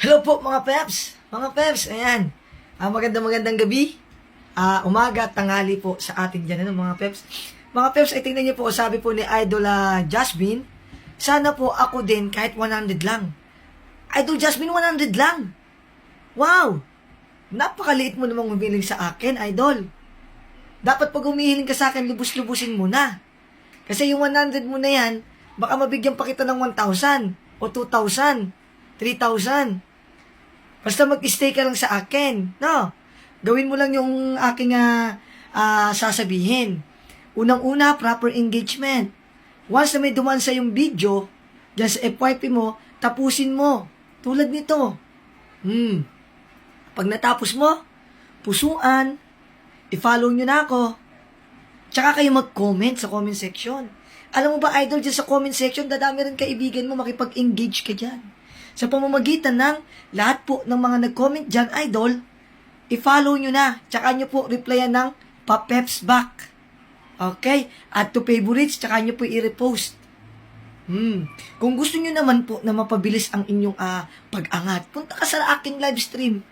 Hello po mga Peps! Mga Peps, ayan. Magandang gabi. Umaga, tanghali po sa atin dyan, ano, mga Peps. Mga Peps, ay tingnan niyo po, sabi po ni Idol Jasmine, sana po ako din kahit 100 lang. Idol Jasmine, 100 lang. Wow! Napakaliit mo namang humiling sa akin, Idol. Dapat pag humihiling ka sa akin, lubos-lubusin mo na. Kasi yung 100 mo na yan, baka mabigyan pa kita ng 1,000 o 2,000, 3,000. Basta mag-stay ka lang sa akin, no? Gawin mo lang yung aking sasabihin. Unang-una, proper engagement. Once na may duman sa yung video, dyan sa FYP mo, tapusin mo. Tulad nito. Pag natapos mo, pusuan, i-follow nyo na ako. Tsaka kayo mag-comment sa comment section. Alam mo ba, Idol, dyan sa comment section, dadami rin kaibigan mo, makipag-engage ka dyan. Sa pamamagitan ng lahat po ng mga nag-comment dyan, Idol, i-follow nyo na. Tsaka nyo po replyan ng pa-peps back. Okay? Add to favorites, tsaka nyo po i-repost. Kung gusto nyo naman po na mapabilis ang inyong pag-angat, punta ka sa aking live stream.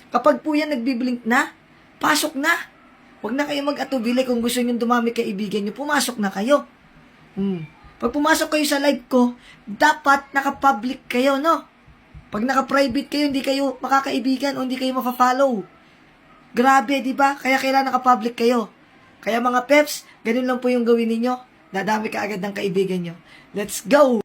Kapag po yan nagbiblink na, pasok na. Huwag na kayo mag-atubili kung gusto nyo dumami kaibigan nyo, pumasok na kayo. Pag pumasok kayo sa live ko, dapat naka-public kayo, no? Pag naka-private kayo, hindi kayo makakaibigan o hindi kayo mafa-follow. Grabe, di ba? Kaya kailangan naka-public kayo. Kaya mga peps, ganun lang po yung gawin ninyo. Dadami ka agad ng kaibigan nyo. Let's go!